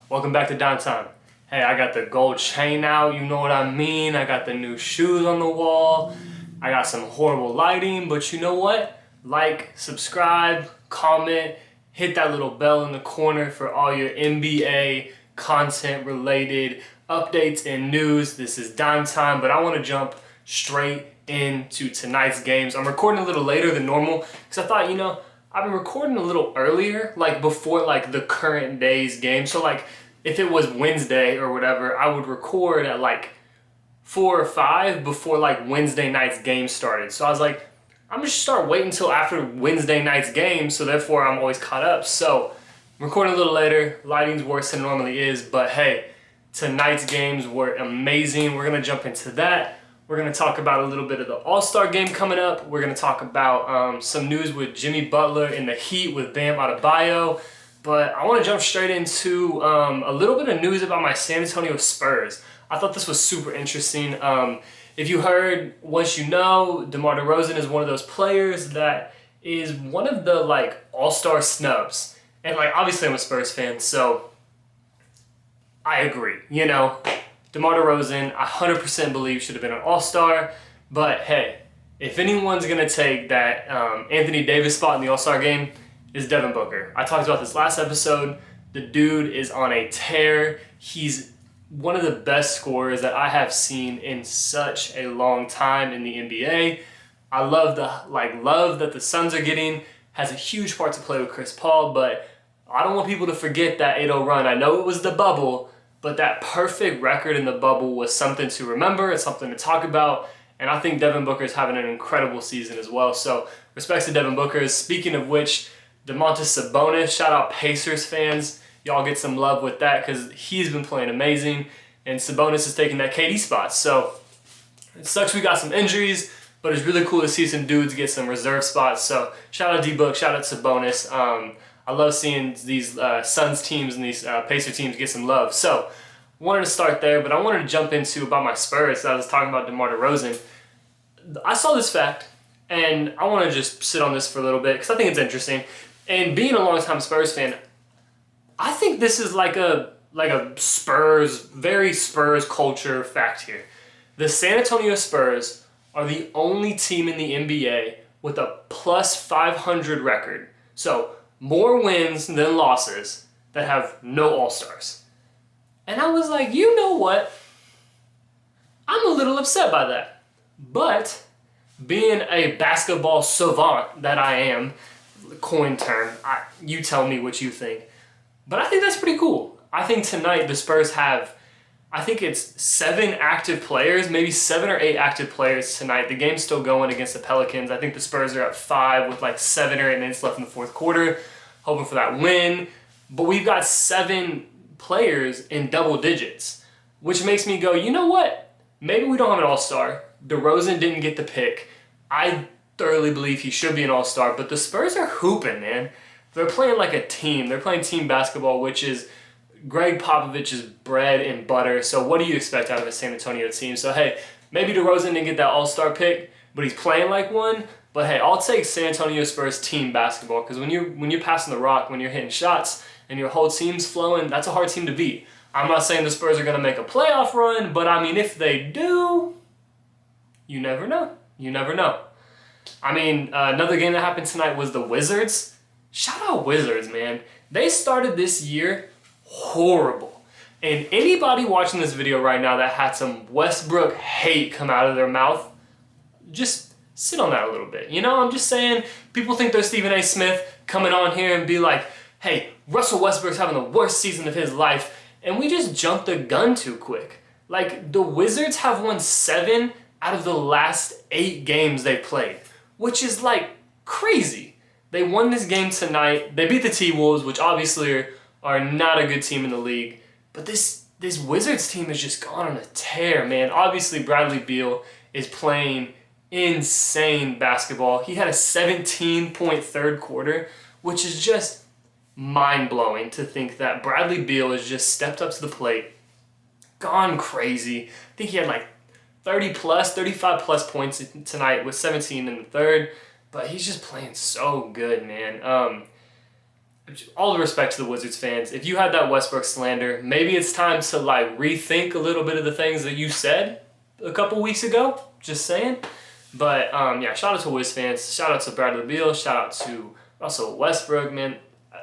Welcome back to Downtime. Hey, I got the gold chain out, you know what I mean? I got the new shoes on the wall. I got some horrible lighting, but you know what? Like, subscribe, comment, hit that little bell in the corner for all your NBA content related updates and news. This is Downtime, but I want to jump straight into tonight's games. I'm recording a little later than normal because I thought, I've been recording a little earlier, like before like the current day's game. So like if it was Wednesday or whatever, I would record at like 4 or 5 before like Wednesday night's game started. So I was like, I'm just start waiting until after Wednesday night's game, so therefore I'm always caught up. So I'm recording a little later, lighting's worse than it normally is, but hey, tonight's games were amazing. We're gonna jump into that. We're going to talk about a little bit of the All-Star game coming up. We're going to talk about some news with Jimmy Butler in the Heat with Bam Adebayo. But I want to jump straight into a little bit of news about my San Antonio Spurs. I thought this was super interesting. If you heard, once you know, DeMar DeRozan is one of those players that is one of the like All-Star snubs. And like obviously I'm a Spurs fan, so I agree, DeMar DeRozan, I 100% believe should have been an All-Star, but hey, if anyone's going to take that Anthony Davis spot in the All-Star game, is Devin Booker. I talked about this last episode. The dude is on a tear. He's one of the best scorers that I have seen in such a long time in the NBA. I love the love that the Suns are getting. Has a huge part to play with Chris Paul, but I don't want people to forget that 8-0 run. I know it was the bubble, but that perfect record in the bubble was something to remember. It's something to talk about. And I think Devin Booker is having an incredible season as well. So respects to Devin Booker. Speaking of which, Domantas Sabonis, shout out Pacers fans. Y'all get some love with that because he's been playing amazing. And Sabonis is taking that KD spot. So it sucks we got some injuries, but it's really cool to see some dudes get some reserve spots. So shout out D-Book, shout out Sabonis. I love seeing these Suns teams and these Pacer teams get some love. So, wanted to start there, but I wanted to jump into about my Spurs. I was talking about DeMar DeRozan. I saw this fact, and I want to just sit on this for a little bit because I think it's interesting. And being a longtime Spurs fan, I think this is like a Spurs, very Spurs culture fact here. The San Antonio Spurs are the only team in the NBA with a plus 500 record. So, more wins than losses that have no All-Stars. And I was like, you know what? I'm a little upset by that. But being a basketball savant that I am, coin term, you tell me what you think. But I think that's pretty cool. I think tonight the Spurs have, I think it's 7 active players, maybe 7 or 8 active players tonight. The game's still going against the Pelicans. I think the Spurs are at 5 with like 7 or 8 minutes left in the fourth quarter, hoping for that win. But we've got 7 players in double digits, which makes me go, you know what? Maybe we don't have an All-Star. DeRozan didn't get the pick. I thoroughly believe he should be an All-Star, but the Spurs are hooping, man. They're playing like a team. They're playing team basketball, which is Greg Popovich's bread and butter. So what do you expect out of a San Antonio team? So hey, maybe DeRozan didn't get that All-Star pick, but he's playing like one. But hey, I'll take San Antonio Spurs team basketball because when you're passing the rock, when you're hitting shots and your whole team's flowing, that's a hard team to beat. I'm not saying the Spurs are going to make a playoff run, but I mean, if they do, you never know. You never know. I mean, another game that happened tonight was the Wizards. Shout out Wizards, man. They started this year horrible. And anybody watching this video right now that had some Westbrook hate come out of their mouth, just sit on that a little bit. I'm just saying, people think they're Stephen A. Smith coming on here and be like, hey, Russell Westbrook's having the worst season of his life, and we just jumped the gun too quick. Like, the Wizards have won 7 out of the last 8 games they played, which is like crazy. They won this game tonight. They beat the T-Wolves, which obviously are not a good team in the league. But this Wizards team has just gone on a tear, man. Obviously, Bradley Beal is playing insane basketball. He had a 17-point third quarter, which is just mind-blowing to think that Bradley Beal has just stepped up to the plate, gone crazy. I think he had like 35+ points tonight with 17 in the third. But he's just playing so good, man. all the respect to the Wizards fans. If you had that Westbrook slander, maybe it's time to like rethink a little bit of the things that you said a couple weeks ago. Just saying. But yeah, shout out to Wiz fans. Shout out to Bradley Beal. Shout out to Russell Westbrook, man.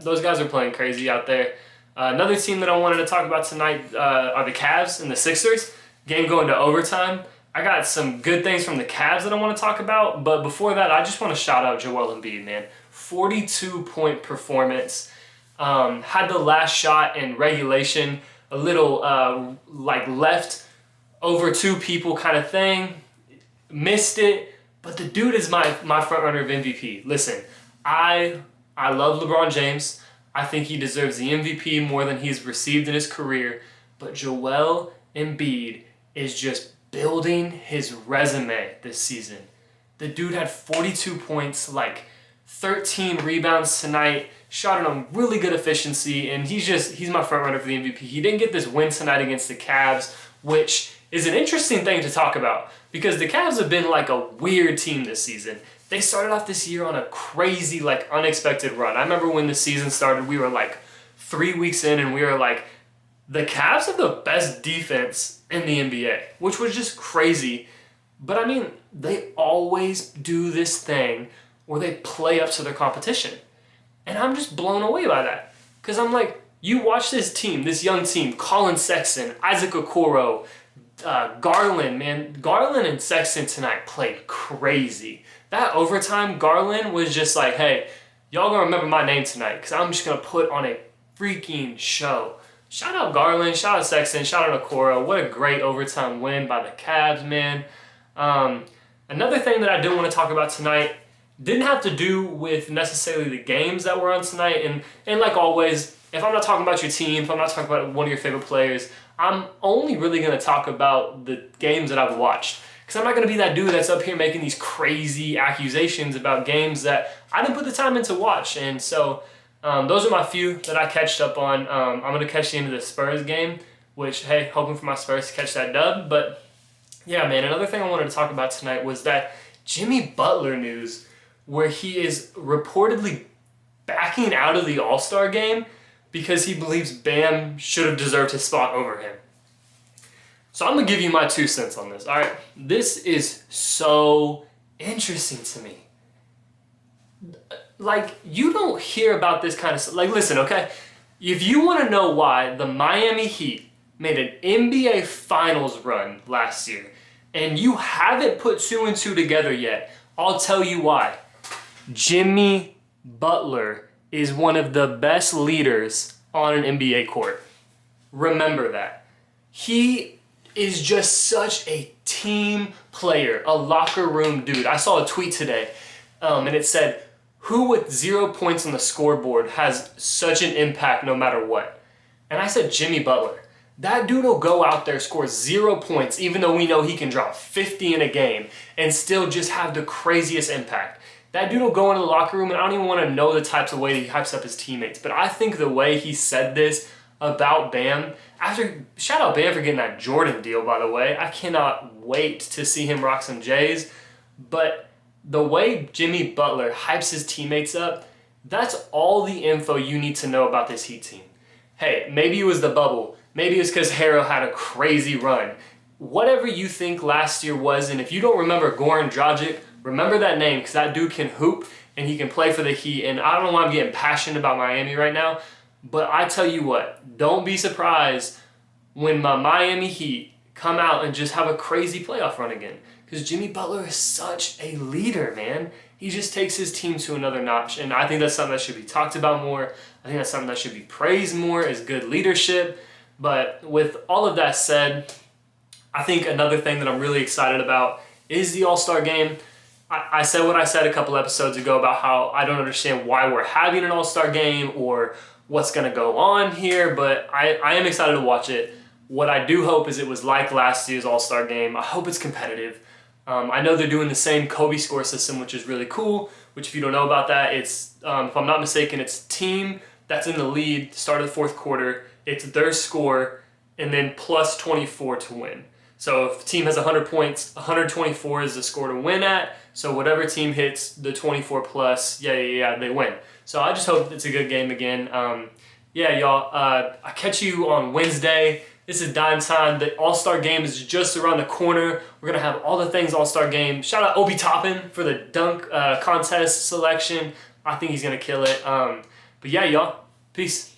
Those guys are playing crazy out there. Another team that I wanted to talk about tonight are the Cavs and the Sixers. Game going to overtime. I got some good things from the Cavs that I want to talk about, but before that, I just want to shout out Joel Embiid, man. 42-point performance. Had the last shot in regulation, a little like left over two people kind of thing. Missed it, but the dude is my front runner of MVP. Listen, I love LeBron James. I think he deserves the MVP more than he's received in his career, but Joel Embiid is just building his resume this season. The dude had 42 points, like 13 rebounds tonight, shot it on really good efficiency, and he's my front runner for the MVP. He didn't get this win tonight against the Cavs, which is an interesting thing to talk about because the Cavs have been like a weird team this season. They started off this year on a crazy, like unexpected run. I remember when the season started, we were like 3 weeks in and we were like, the Cavs have the best defense in the NBA, which was just crazy. But I mean, they always do this thing where they play up to their competition. And I'm just blown away by that. Because I'm like, you watch this team, this young team, Colin Sexton, Isaac Okoro, Garland, man. Garland and Sexton tonight played crazy. That overtime, Garland was just like, hey, y'all gonna remember my name tonight because I'm just gonna put on a freaking show. Shout out Garland, shout out Sexton, shout out Okoro. What a great overtime win by the Cavs, man. Another thing that I do want to talk about tonight didn't have to do with necessarily the games that were on tonight. And like always, if I'm not talking about your team, if I'm not talking about one of your favorite players, I'm only really going to talk about the games that I've watched. Because I'm not going to be that dude that's up here making these crazy accusations about games that I didn't put the time in to watch. And so those are my few that I catched up on. I'm going to catch the end of the Spurs game, which, hey, hoping for my Spurs to catch that dub. But yeah, man, another thing I wanted to talk about tonight was that Jimmy Butler news where he is reportedly backing out of the All-Star game because he believes Bam should have deserved his spot over him. So I'm going to give you my 2 cents on this, all right? This is so interesting to me. Like, you don't hear about this kind of stuff. Like, listen, okay? If you want to know why the Miami Heat made an NBA Finals run last year and you haven't put 2 and 2 together yet, I'll tell you why. Jimmy Butler is one of the best leaders on an NBA court. Remember that. He is just such a team player, a locker room dude. I saw a tweet today, and it said, who with 0 points on the scoreboard has such an impact no matter what? And I said Jimmy Butler. That dude will go out there, score 0 points, even though we know he can drop 50 in a game and still just have the craziest impact. That dude will go into the locker room, and I don't even want to know the types of way that he hypes up his teammates. But I think the way he said this about Bam, shout out Bam for getting that Jordan deal, by the way. I cannot wait to see him rock some J's. But the way Jimmy Butler hypes his teammates up, that's all the info you need to know about this Heat team. Hey, maybe it was the bubble. Maybe it's because Harrell had a crazy run. Whatever you think last year was, and if you don't remember Goran Dragic, remember that name because that dude can hoop and he can play for the Heat. And I don't know why I'm getting passionate about Miami right now, but I tell you what, don't be surprised when my Miami Heat come out and just have a crazy playoff run again. Because Jimmy Butler is such a leader, man. He just takes his team to another notch. And I think that's something that should be talked about more. I think that's something that should be praised more as good leadership. But with all of that said, I think another thing that I'm really excited about is the All-Star Game. I said what I said a couple episodes ago about how I don't understand why we're having an All-Star Game or what's going to go on here, but I am excited to watch it. What I do hope is it was like last year's All-Star Game. I hope it's competitive. I know they're doing the same Kobe score system, which is really cool, which if you don't know about that, it's, if I'm not mistaken, it's team that's in the lead, start of the fourth quarter, it's their score, and then plus 24 to win. So if the team has 100 points, 124 is the score to win at. So whatever team hits the 24 plus, they win. So I just hope it's a good game again. Yeah, y'all, I catch you on Wednesday. This is dime time. The All-Star game is just around the corner. We're going to have all the things All-Star game. Shout out Obi Toppin for the dunk contest selection. I think he's going to kill it. But yeah, y'all, peace.